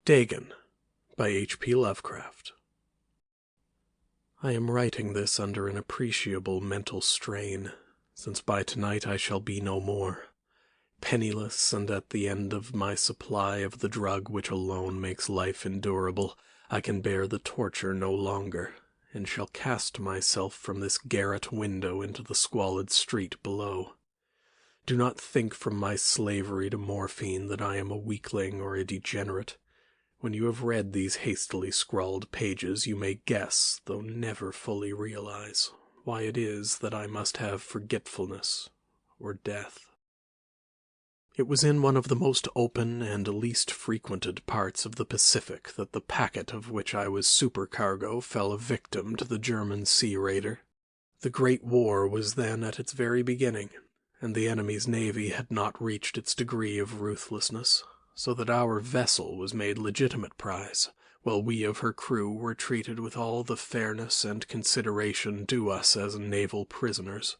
Dagon by H.P. Lovecraft. I am writing this under an appreciable mental strain, since by tonight I shall be no more. Penniless and at the end of my supply of the drug which alone makes life endurable, I can bear the torture no longer, and shall cast myself from this garret window into the squalid street below. Do not think from my slavery to morphine that I am a weakling or a degenerate. When you have read these hastily scrawled pages, you may guess, though never fully realize, why it is that I must have forgetfulness or death. It was in one of the most open and least frequented parts of the Pacific that the packet of which I was supercargo fell a victim to the German sea raider. The Great War was then at its very beginning, and the enemy's navy had not reached its degree of ruthlessness, so that our vessel was made legitimate prize, while we of her crew were treated with all the fairness and consideration due us as naval prisoners.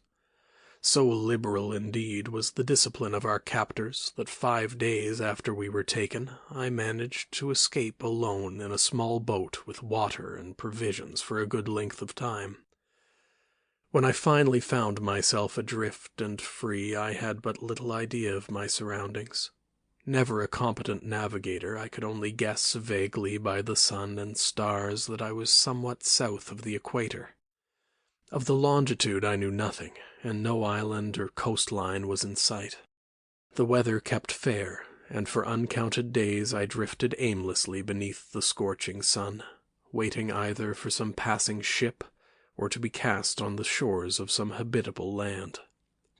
So liberal, indeed, was the discipline of our captors that 5 days after we were taken, I managed to escape alone in a small boat with water and provisions for a good length of time. When I finally found myself adrift and free, I had but little idea of my surroundings. Never a competent navigator, I could only guess vaguely by the sun and stars that I was somewhat south of the equator. Of the longitude I knew nothing, and no island or coastline was in sight. The weather kept fair, and for uncounted days I drifted aimlessly beneath the scorching sun, waiting either for some passing ship or to be cast on the shores of some habitable land.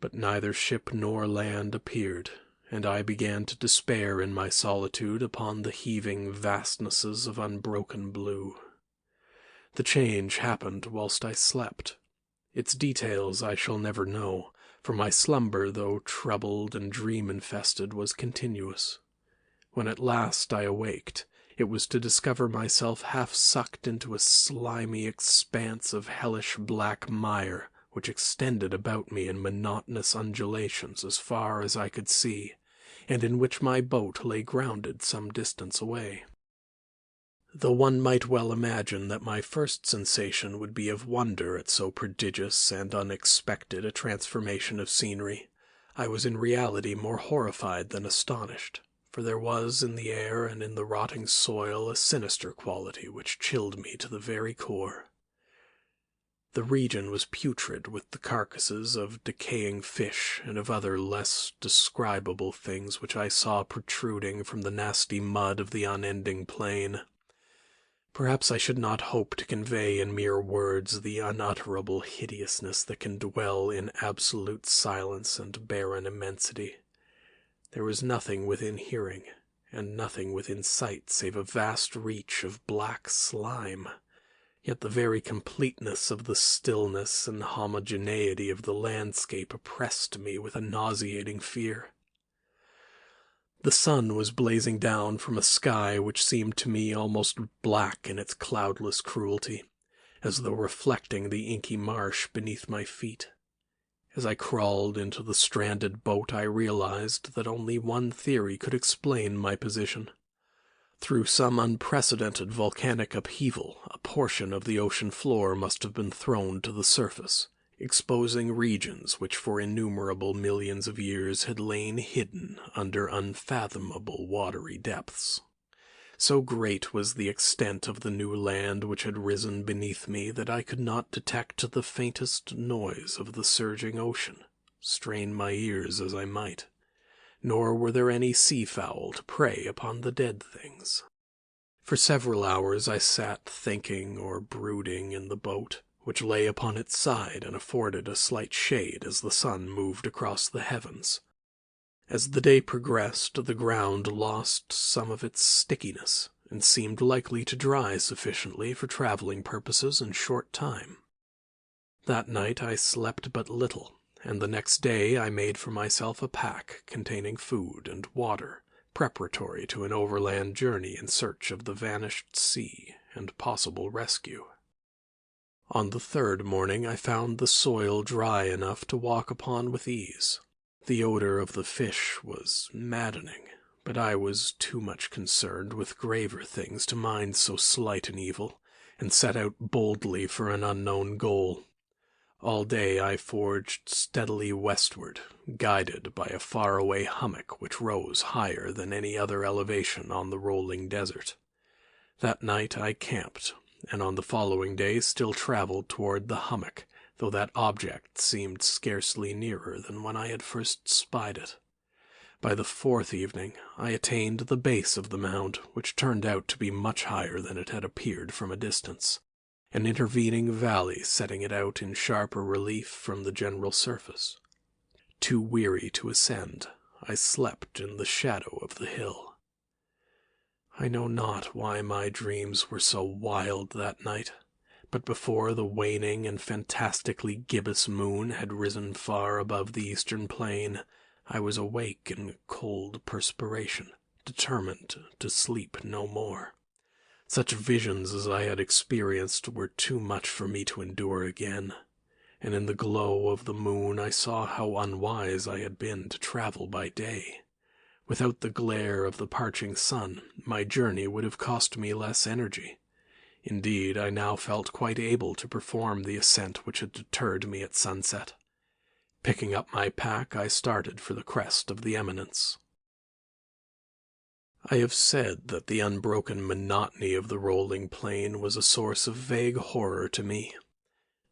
But neither ship nor land appeared, and I began to despair in my solitude upon the heaving vastnesses of unbroken blue. The change happened whilst I slept. Its details I shall never know, for my slumber, though troubled and dream-infested, was continuous. When at last I awaked, it was to discover myself half sucked into a slimy expanse of hellish black mire, which extended about me in monotonous undulations as far as I could see, and in which my boat lay grounded some distance away. Though one might well imagine that my first sensation would be of wonder at so prodigious and unexpected a transformation of scenery, I was in reality more horrified than astonished, for there was in the air and in the rotting soil a sinister quality which chilled me to the very core. The region was putrid with the carcasses of decaying fish and of other less describable things which I saw protruding from the nasty mud of the unending plain. Perhaps I should not hope to convey in mere words the unutterable hideousness that can dwell in absolute silence and barren immensity. There was nothing within hearing, and nothing within sight save a vast reach of black slime. Yet the very completeness of the stillness and homogeneity of the landscape oppressed me with a nauseating fear. The sun was blazing down from a sky which seemed to me almost black in its cloudless cruelty, as though reflecting the inky marsh beneath my feet. As I crawled into the stranded boat, I realized that only one theory could explain my position. Through some unprecedented volcanic upheaval, a portion of the ocean floor must have been thrown to the surface, exposing regions which for innumerable millions of years had lain hidden under unfathomable watery depths. So great was the extent of the new land which had risen beneath me that I could not detect the faintest noise of the surging ocean, strain my ears as I might. Nor were there any sea-fowl to prey upon the dead things. For several hours I sat thinking or brooding in the boat, which lay upon its side and afforded a slight shade as the sun moved across the heavens. As the day progressed, the ground lost some of its stickiness, and seemed likely to dry sufficiently for traveling purposes in short time. That night I slept but little, and the next day I made for myself a pack containing food and water, preparatory to an overland journey in search of the vanished sea and possible rescue. On the third morning I found the soil dry enough to walk upon with ease. The odor of the fish was maddening, but I was too much concerned with graver things to mind so slight an evil, and set out boldly for an unknown goal. All day I forged steadily westward, guided by a faraway hummock which rose higher than any other elevation on the rolling desert. That night I camped, and on the following day still traveled toward the hummock, though that object seemed scarcely nearer than when I had first spied it. By the fourth evening I attained the base of the mound, which turned out to be much higher than it had appeared from a distance, an intervening valley setting it out in sharper relief from the general surface. Too weary to ascend, I slept in the shadow of the hill. I know not why my dreams were so wild that night, but before the waning and fantastically gibbous moon had risen far above the eastern plain, I was awake in cold perspiration, determined to sleep no more. Such visions as I had experienced were too much for me to endure again, and in the glow of the moon I saw how unwise I had been to travel by day. Without the glare of the parching sun, my journey would have cost me less energy. Indeed, I now felt quite able to perform the ascent which had deterred me at sunset. Picking up my pack, I started for the crest of the eminence. I have said that the unbroken monotony of the rolling plain was a source of vague horror to me,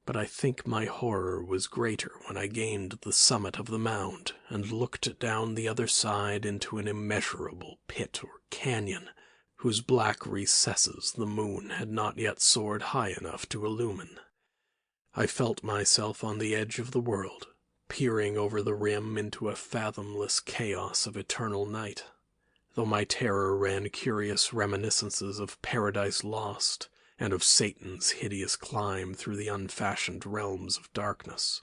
but I think my horror was greater when I gained the summit of the mound and looked down the other side into an immeasurable pit or canyon whose black recesses the moon had not yet soared high enough to illumine. I felt myself on the edge of the world, peering over the rim into a fathomless chaos of eternal night, though my terror ran curious reminiscences of Paradise Lost and of Satan's hideous climb through the unfashioned realms of darkness.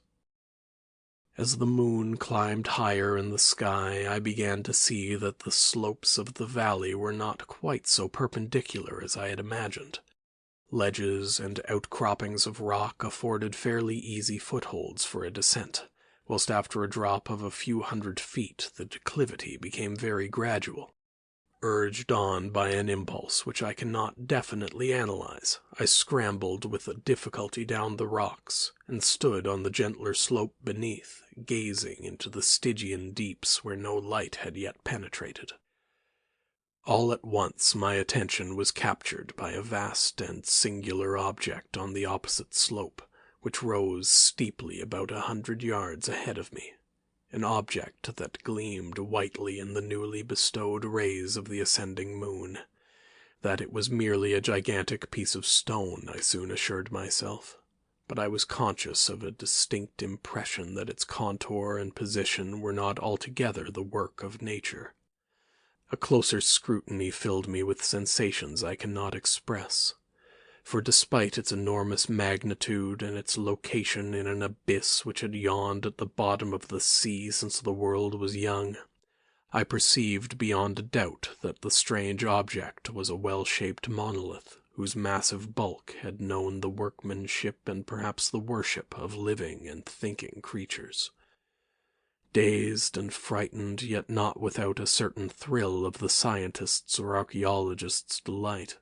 As the moon climbed higher in the sky, I began to see that the slopes of the valley were not quite so perpendicular as I had imagined. Ledges and outcroppings of rock afforded fairly easy footholds for a descent, whilst after a drop of a few hundred feet the declivity became very gradual. Urged on by an impulse which I cannot definitely analyze, I scrambled with difficulty down the rocks, and stood on the gentler slope beneath, gazing into the Stygian deeps where no light had yet penetrated. All at once my attention was captured by a vast and singular object on the opposite slope, which rose steeply about 100 yards ahead of me. An object that gleamed whitely in the newly bestowed rays of the ascending moon. That it was merely a gigantic piece of stone, I soon assured myself, but I was conscious of a distinct impression that its contour and position were not altogether the work of nature. A closer scrutiny filled me with sensations I cannot express. For despite its enormous magnitude and its location in an abyss which had yawned at the bottom of the sea since the world was young, I perceived beyond a doubt that the strange object was a well-shaped monolith whose massive bulk had known the workmanship and perhaps the worship of living and thinking creatures. Dazed and frightened, yet not without a certain thrill of the scientist's or archaeologist's delight,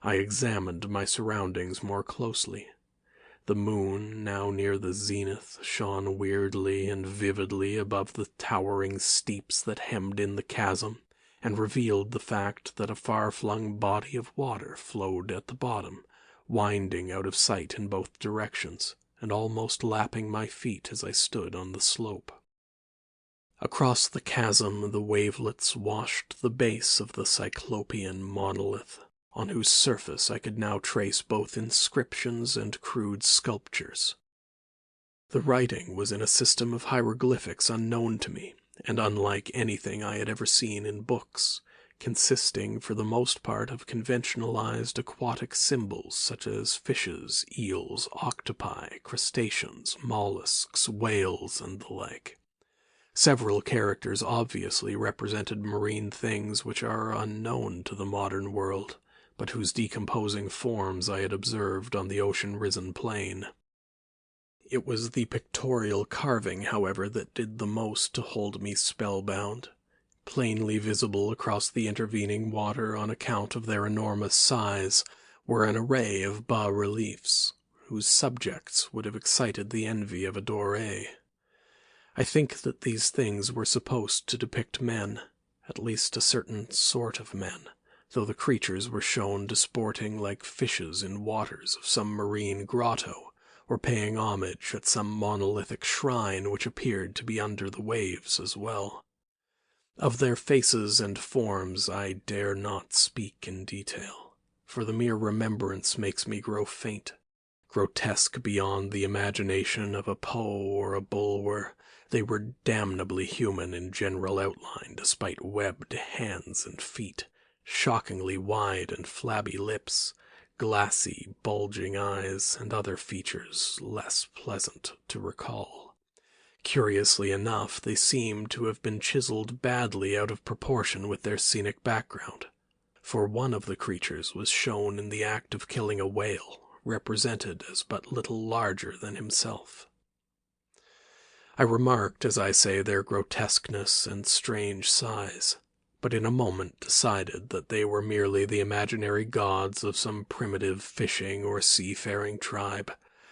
I examined my surroundings more closely. The moon, now near the zenith, shone weirdly and vividly above the towering steeps that hemmed in the chasm, and revealed the fact that a far-flung body of water flowed at the bottom, winding out of sight in both directions, and almost lapping my feet as I stood on the slope. Across the chasm the wavelets washed the base of the cyclopean monolith, on whose surface I could now trace both inscriptions and crude sculptures. The writing was in a system of hieroglyphics unknown to me, and unlike anything I had ever seen in books, consisting for the most part of conventionalized aquatic symbols such as fishes, eels, octopi, crustaceans, mollusks, whales, and the like. Several characters obviously represented marine things which are unknown to the modern world, but whose decomposing forms I had observed on the ocean-risen plain. It was the pictorial carving, however, that did the most to hold me spellbound. Plainly visible across the intervening water on account of their enormous size were an array of bas-reliefs, whose subjects would have excited the envy of a Doré. I think that these things were supposed to depict men, at least a certain sort of men, though the creatures were shown disporting like fishes in waters of some marine grotto, or paying homage at some monolithic shrine which appeared to be under the waves as well. Of their faces and forms I dare not speak in detail, for the mere remembrance makes me grow faint. Grotesque beyond the imagination of a Poe or a Bulwer, they were damnably human in general outline despite webbed hands and feet, shockingly wide and flabby lips, glassy, bulging eyes, and other features less pleasant to recall. Curiously enough, they seemed to have been chiseled badly out of proportion with their scenic background, for one of the creatures was shown in the act of killing a whale, represented as but little larger than himself. I remarked, as I say, their grotesqueness and strange size, but in a moment decided that they were merely the imaginary gods of some primitive fishing or seafaring tribe,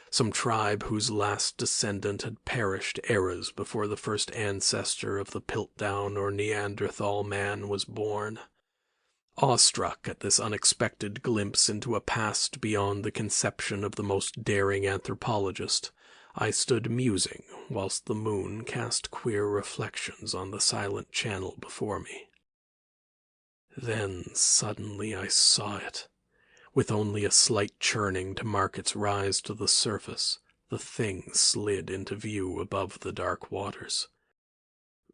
some tribe whose last descendant had perished eras before the first ancestor of the Piltdown or Neanderthal man was born. Awestruck at this unexpected glimpse into a past beyond the conception of the most daring anthropologist, I stood musing whilst the moon cast queer reflections on the silent channel before me. Then suddenly I saw it. With only a slight churning to mark its rise to the surface, the thing slid into view above the dark waters.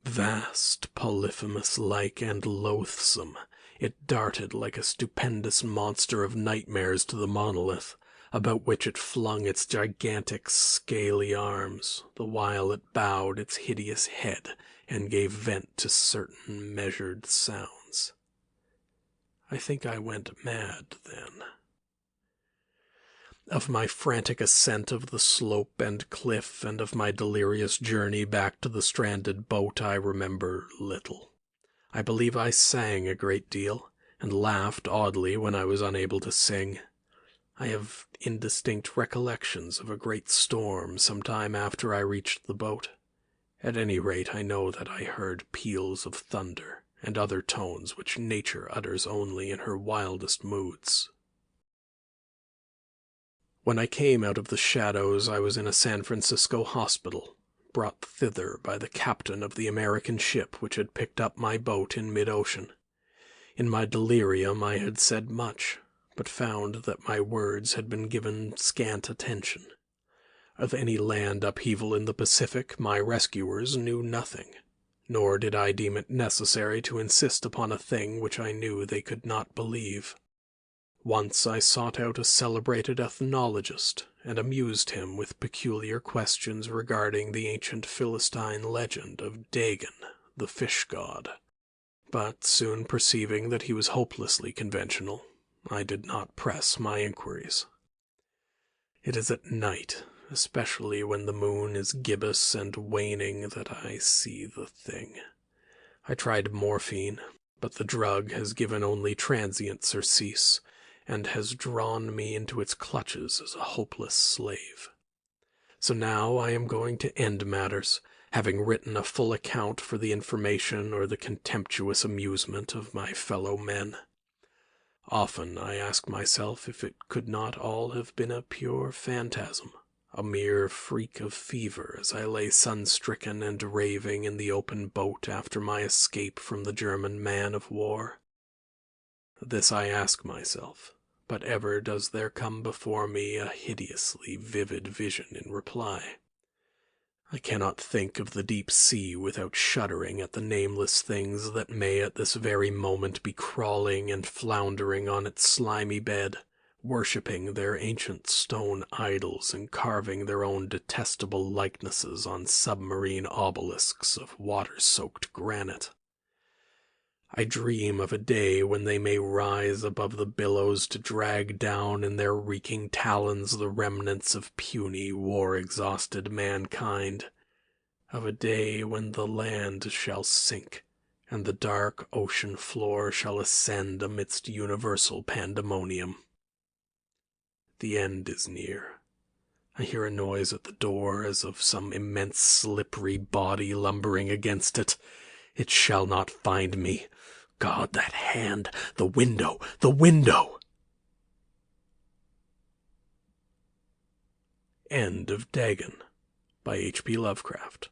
Vast, Polyphemus-like, and loathsome, it darted like a stupendous monster of nightmares to the monolith, about which it flung its gigantic, scaly arms, the while it bowed its hideous head and gave vent to certain measured sounds. I think I went mad then. Of my frantic ascent of the slope and cliff and of my delirious journey back to the stranded boat I remember little. I believe I sang a great deal, and laughed oddly when I was unable to sing. I have indistinct recollections of a great storm some time after I reached the boat. At any rate, I know that I heard peals of thunder, and other tones which nature utters only in her wildest moods. When I came out of the shadows, I was in a San Francisco hospital, brought thither by the captain of the American ship which had picked up my boat in mid-ocean. In my delirium I had said much, but found that my words had been given scant attention. Of any land upheaval in the Pacific my rescuers knew nothing, nor did I deem it necessary to insist upon a thing which I knew they could not believe. Once I sought out a celebrated ethnologist and amused him with peculiar questions regarding the ancient Philistine legend of Dagon, the fish god. But soon perceiving that he was hopelessly conventional, I did not press my inquiries. It is at night, especially when the moon is gibbous and waning, that I see the thing. I tried morphine, but the drug has given only transient surcease, and has drawn me into its clutches as a hopeless slave. So now I am going to end matters, having written a full account for the information or the contemptuous amusement of my fellow men. Often I ask myself if it could not all have been a pure phantasm, a mere freak of fever as I lay sun-stricken and raving in the open boat after my escape from the German man-of-war. This I ask myself, but ever does there come before me a hideously vivid vision in reply. I cannot think of the deep sea without shuddering at the nameless things that may at this very moment be crawling and floundering on its slimy bed, worshipping their ancient stone idols and carving their own detestable likenesses on submarine obelisks of water-soaked granite. I dream of a day when they may rise above the billows to drag down in their reeking talons the remnants of puny, war-exhausted mankind, of a day when the land shall sink, and the dark ocean floor shall ascend amidst universal pandemonium. The end is near. I hear a noise at the door as of some immense slippery body lumbering against it. It shall not find me. God, that hand! The window! The window! End of Dagon by H.P. Lovecraft.